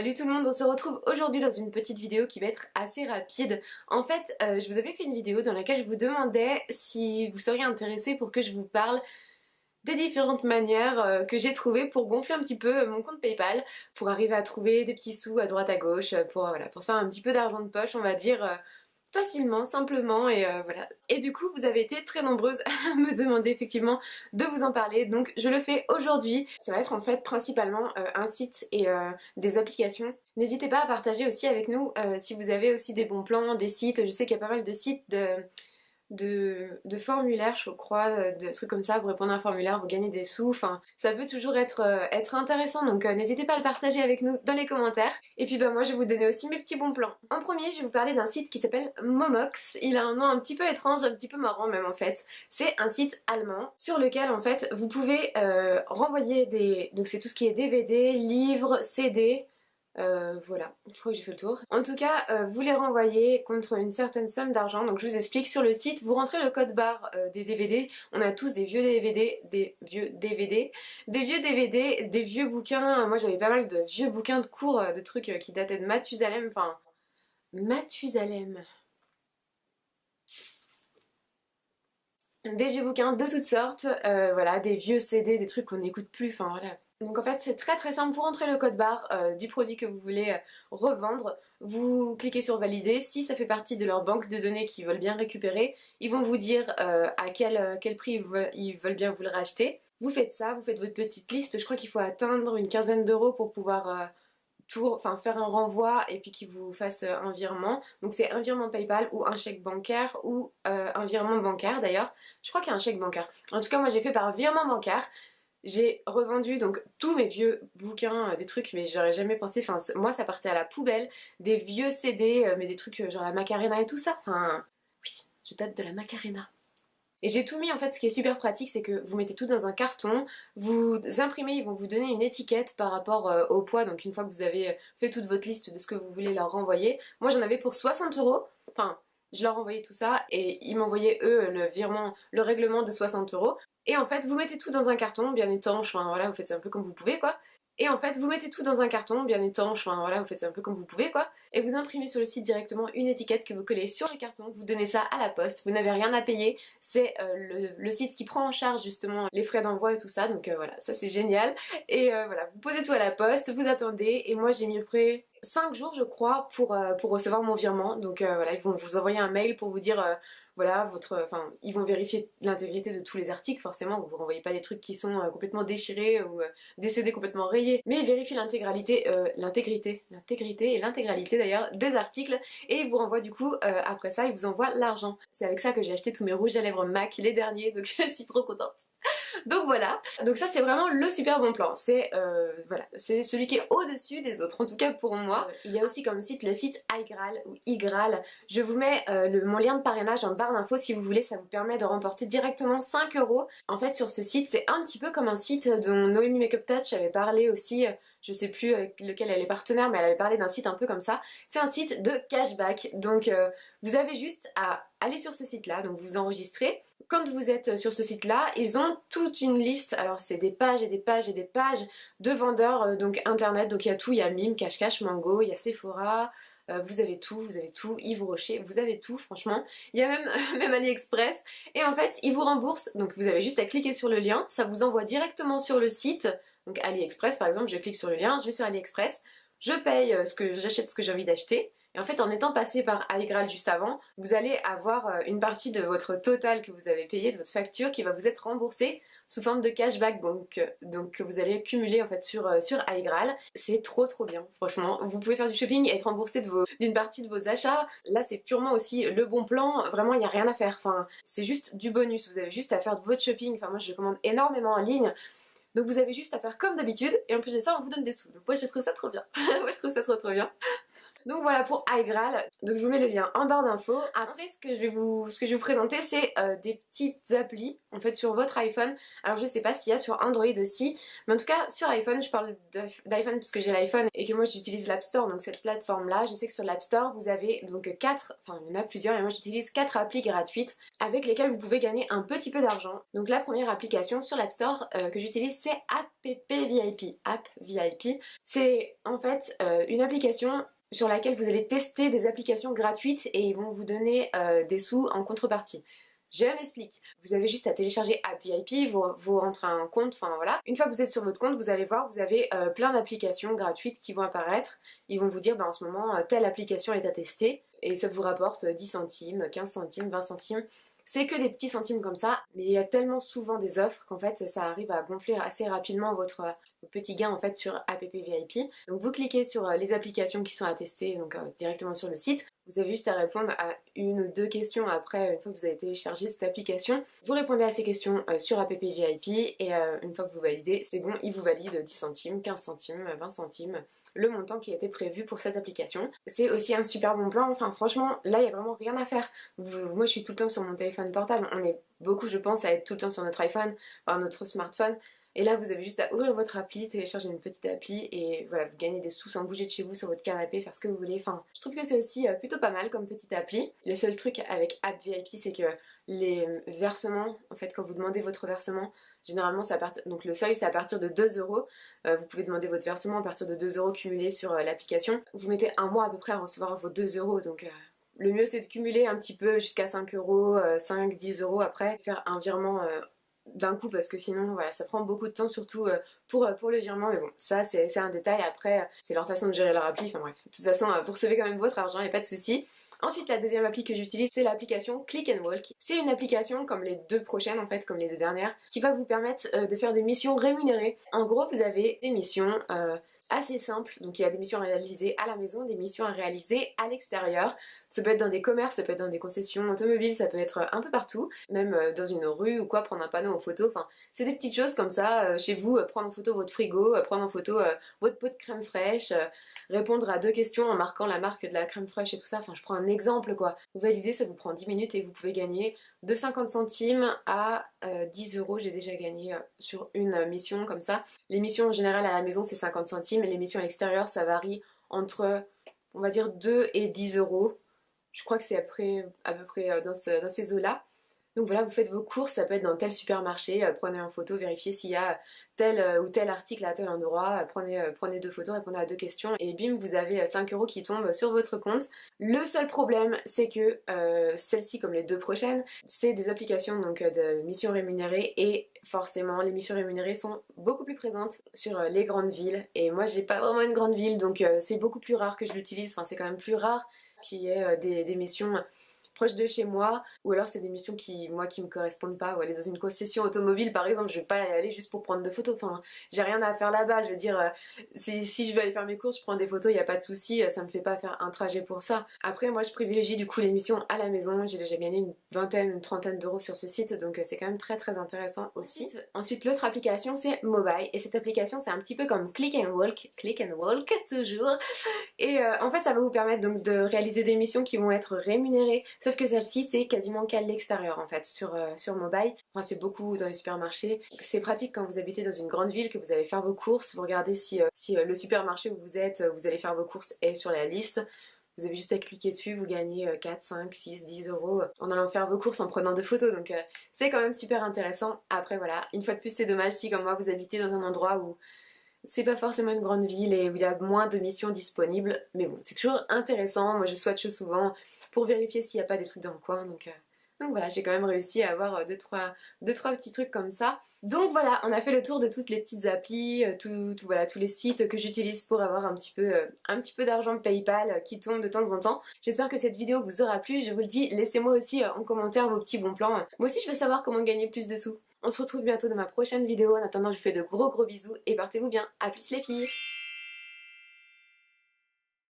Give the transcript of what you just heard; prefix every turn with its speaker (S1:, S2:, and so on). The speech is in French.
S1: Salut tout le monde, on se retrouve aujourd'hui dans une petite vidéo qui va être assez rapide. En fait, je vous avais fait une vidéo dans laquelle je vous demandais si vous seriez intéressé pour que je vous parle des différentes manières que j'ai trouvées pour gonfler un petit peu mon compte PayPal, pour arriver à trouver des petits sous à droite à gauche, pour, voilà, pour se faire un petit peu d'argent de poche, on va dire, facilement, simplement, et voilà. Et du coup, vous avez été très nombreuses à me demander effectivement de vous en parler, donc je le fais aujourd'hui. Ça va être en fait principalement un site et des applications. N'hésitez pas à partager aussi avec nous si vous avez aussi des bons plans, des sites. Je sais qu'il y a pas mal de sites de formulaires, je crois, de trucs comme ça, vous répondez à un formulaire, vous gagnez des sous, enfin, ça peut toujours être intéressant, donc n'hésitez pas à le partager avec nous dans les commentaires. Et puis bah moi je vais vous donner aussi mes petits bons plans. En premier, je vais vous parler d'un site qui s'appelle Momox. Il a un nom un petit peu étrange, un petit peu marrant même en fait. C'est un site allemand sur lequel en fait vous pouvez renvoyer des... Donc c'est tout ce qui est DVD, livres, CD... voilà, je crois que j'ai fait le tour. En tout cas, vous les renvoyez contre une certaine somme d'argent. Donc je vous explique, sur le site, vous rentrez le code barre des DVD. On a tous des vieux DVD, des vieux DVD, des vieux DVD, des vieux bouquins. Moi j'avais pas mal de vieux bouquins de cours, de trucs qui dataient de Mathusalem. Enfin, Mathusalem. Des vieux bouquins de toutes sortes, voilà, des vieux CD, des trucs qu'on n'écoute plus, enfin voilà. Donc en fait c'est très très simple, vous rentrez le code barre du produit que vous voulez revendre, vous cliquez sur valider, si ça fait partie de leur banque de données qu'ils veulent bien récupérer, ils vont vous dire à quel prix ils veulent bien vous le racheter. Vous faites ça, vous faites votre petite liste, je crois qu'il faut atteindre une quinzaine d'euros pour pouvoir enfin faire un renvoi et puis qu'ils vous fassent un virement. Donc c'est un virement PayPal ou un chèque bancaire ou un virement bancaire d'ailleurs. Je crois qu'il y a un chèque bancaire. En tout cas moi j'ai fait par virement bancaire. J'ai revendu donc tous mes vieux bouquins, des trucs mais j'aurais jamais pensé, enfin moi ça partait à la poubelle, des vieux CD, mais des trucs genre la Macarena et tout ça, enfin oui, je date de la Macarena. Et j'ai tout mis en fait, ce qui est super pratique c'est que vous mettez tout dans un carton, vous imprimez, ils vont vous donner une étiquette par rapport au poids, donc une fois que vous avez fait toute votre liste de ce que vous voulez leur renvoyer. Moi j'en avais pour 60 euros, enfin je leur envoyais tout ça et ils m'envoyaient eux le virement, le règlement de 60 euros. Et en fait vous mettez tout dans un carton bien étanche, enfin voilà, vous faites un peu comme vous pouvez quoi. Et en fait, vous mettez tout dans un carton bien étanche, enfin voilà, vous faites un peu comme vous pouvez quoi. Et vous imprimez sur le site directement une étiquette que vous collez sur le carton, vous donnez ça à la poste, vous n'avez rien à payer, c'est le site qui prend en charge justement les frais d'envoi et tout ça, donc voilà, ça c'est génial. Et voilà, vous posez tout à la poste, vous attendez, et moi j'ai mis à peu près 5 jours je crois pour recevoir mon virement, donc voilà, ils vont vous envoyer un mail pour vous dire voilà, enfin, ils vont vérifier l'intégrité de tous les articles, forcément, vous ne renvoyez pas des trucs qui sont complètement déchirés ou des CD complètement rayés, mais ils vérifient l'intégrité et l'intégralité d'ailleurs des articles, et ils vous renvoient du coup, après ça, ils vous envoient l'argent. C'est avec ça que j'ai acheté tous mes rouges à lèvres MAC, les derniers, donc je suis trop contente. Donc voilà, donc ça c'est vraiment le super bon plan, c'est voilà, c'est celui qui est au-dessus des autres, en tout cas pour moi. Il y a aussi comme site le site iGraal ou iGraal, je vous mets mon lien de parrainage en barre d'infos si vous voulez, ça vous permet de remporter directement 5 euros. En fait sur ce site, c'est un petit peu comme un site dont Noémie Makeup Touch avait parlé aussi, je sais plus avec lequel elle est partenaire, mais elle avait parlé d'un site un peu comme ça. C'est un site de cashback, donc vous avez juste à aller sur ce site là, donc vous enregistrez. Quand vous êtes sur ce site là, ils ont toute une liste, alors c'est des pages et des pages et des pages de vendeurs donc internet, donc il y a tout, il y a Mime, Cache-Cache, Mango, il y a Sephora, vous avez tout, Yves Rocher, vous avez tout franchement, il y a même, même AliExpress, et en fait ils vous remboursent, donc vous avez juste à cliquer sur le lien, ça vous envoie directement sur le site, donc AliExpress par exemple, je clique sur le lien, je vais sur AliExpress, je paye j'achète ce que j'ai envie d'acheter. Et en fait, en étant passé par iGraal juste avant, vous allez avoir une partie de votre total que vous avez payé, de votre facture, qui va vous être remboursée sous forme de cashback, donc vous allez cumuler en fait sur iGraal. C'est trop bien, franchement. Vous pouvez faire du shopping et être remboursé d'une partie de vos achats. Là, c'est purement aussi le bon plan. Vraiment, il n'y a rien à faire. Enfin, c'est juste du bonus. Vous avez juste à faire de votre shopping. Enfin, moi, je commande énormément en ligne. Donc vous avez juste à faire comme d'habitude. Et en plus de ça, on vous donne des sous. Donc moi, je trouve ça trop bien. Moi, je trouve ça trop bien. Donc voilà pour iGraal, donc je vous mets le lien en barre d'infos. Après ce que je vais vous présenter c'est des petites applis en fait sur votre iPhone. Alors je sais pas s'il y a sur Android aussi, mais en tout cas sur iPhone, je parle d'iPhone parce que j'ai l'iPhone et que moi j'utilise l'App Store, donc cette plateforme là, je sais que sur l'App Store vous avez donc 4, enfin il y en a plusieurs et moi j'utilise 4 applis gratuites avec lesquelles vous pouvez gagner un petit peu d'argent. Donc la première application sur l'App Store que j'utilise c'est AppVip. AppVip, c'est en fait une application sur laquelle vous allez tester des applications gratuites et ils vont vous donner des sous en contrepartie. Je m'explique. Vous avez juste à télécharger AppVip, vous rentrez un compte, enfin voilà. Une fois que vous êtes sur votre compte, vous allez voir, vous avez plein d'applications gratuites qui vont apparaître. Ils vont vous dire, en ce moment, telle application est à tester. Et ça vous rapporte 10 centimes, 15 centimes, 20 centimes. C'est que des petits centimes comme ça, mais il y a tellement souvent des offres qu'en fait ça arrive à gonfler assez rapidement votre petit gain en fait sur AppVip. Donc vous cliquez sur les applications qui sont à tester donc directement sur le site. Vous avez juste à répondre à une ou deux questions après, une fois que vous avez téléchargé cette application. Vous répondez à ces questions sur AppVip et une fois que vous validez, c'est bon, il vous valide 10 centimes, 15 centimes, 20 centimes, le montant qui a été prévu pour cette application. C'est aussi un super bon plan, enfin franchement, là il n'y a vraiment rien à faire. Moi je suis tout le temps sur mon téléphone portable, on est beaucoup je pense à être tout le temps sur notre iPhone, enfin notre smartphone. Et là, vous avez juste à ouvrir votre appli, télécharger une petite appli et voilà, vous gagnez des sous sans bouger de chez vous sur votre canapé, faire ce que vous voulez. Enfin, je trouve que c'est aussi plutôt pas mal comme petite appli. Le seul truc avec AppVip, c'est que les versements, en fait, quand vous demandez votre versement, généralement, c'est à partir, donc le seuil, c'est à partir de 2 euros. Vous pouvez demander votre versement à partir de 2 euros cumulés sur l'application. Vous mettez un mois à peu près à recevoir vos 2 euros, donc le mieux c'est de cumuler un petit peu jusqu'à 5 euros, 5, 10 euros après, faire un virement d'un coup parce que sinon voilà ça prend beaucoup de temps surtout pour le virement mais bon ça c'est un détail après c'est leur façon de gérer leur appli enfin bref de toute façon vous recevez quand même votre argent et pas de souci. Ensuite la deuxième appli que j'utilise c'est l'application Click and Walk. C'est une application comme les deux prochaines en fait comme les deux dernières qui va vous permettre de faire des missions rémunérées. En gros vous avez des missions assez simples, donc il y a des missions à réaliser à la maison, des missions à réaliser à l'extérieur. Ça peut être dans des commerces, ça peut être dans des concessions automobiles, ça peut être un peu partout, même dans une rue ou quoi, prendre un panneau en photo, enfin c'est des petites choses comme ça, chez vous, prendre en photo votre frigo, prendre en photo votre pot de crème fraîche, répondre à 2 questions en marquant la marque de la crème fraîche et tout ça, enfin je prends un exemple quoi. Vous validez, ça vous prend 10 minutes et vous pouvez gagner de 50 centimes à 10 euros, j'ai déjà gagné sur une mission comme ça. Les missions en général à la maison c'est 50 centimes, les missions à l'extérieur ça varie entre on va dire 2 et 10 euros. Je crois que c'est à peu près dans ces eaux-là. Donc voilà, vous faites vos courses, ça peut être dans tel supermarché, prenez en photo, vérifiez s'il y a tel ou tel article à tel endroit, prenez 2 photos, répondez à 2 questions et bim, vous avez 5 euros qui tombent sur votre compte. Le seul problème, c'est que celle-ci, comme les 2 prochaines, c'est des applications donc de missions rémunérées et forcément les missions rémunérées sont beaucoup plus présentes sur les grandes villes et moi j'ai pas vraiment une grande ville donc c'est beaucoup plus rare que je l'utilise, enfin c'est quand même plus rare qu'il y ait des missions proche de chez moi, ou alors c'est des missions qui me correspondent pas, ou aller dans une concession automobile par exemple, je vais pas y aller juste pour prendre des photos, enfin j'ai rien à faire là-bas, je veux dire si je veux aller faire mes courses, je prends des photos, il y a pas de souci, ça me fait pas faire un trajet pour ça. Après moi je privilégie du coup les missions à la maison, j'ai déjà gagné une vingtaine, une trentaine d'euros sur ce site, donc c'est quand même très très intéressant aussi. Ensuite l'autre application c'est Mobile, et cette application c'est un petit peu comme Click and Walk toujours, et en fait ça va vous permettre donc de réaliser des missions qui vont être rémunérées, sauf que celle-ci c'est quasiment qu'à l'extérieur en fait sur mobile. Enfin c'est beaucoup dans les supermarchés. C'est pratique quand vous habitez dans une grande ville, que vous allez faire vos courses, vous regardez si le supermarché où vous êtes, vous allez faire vos courses est sur la liste. Vous avez juste à cliquer dessus, vous gagnez 4, 5, 6, 10 euros en allant faire vos courses en prenant des photos, donc c'est quand même super intéressant. Après voilà, une fois de plus c'est dommage si comme moi vous habitez dans un endroit où c'est pas forcément une grande ville et où il y a moins de missions disponibles, mais bon, c'est toujours intéressant. Moi je swatche souvent pour vérifier s'il n'y a pas des trucs dans le coin, donc voilà, j'ai quand même réussi à avoir deux trois petits trucs comme ça. Donc voilà, on a fait le tour de toutes les petites applis, voilà, tous les sites que j'utilise pour avoir un petit peu d'argent PayPal qui tombe de temps en temps. J'espère que cette vidéo vous aura plu, je vous le dis, laissez-moi aussi en commentaire vos petits bons plans. Moi aussi je veux savoir comment gagner plus de sous. On se retrouve bientôt dans ma prochaine vidéo, en attendant je vous fais de gros bisous et portez-vous bien, à plus les filles!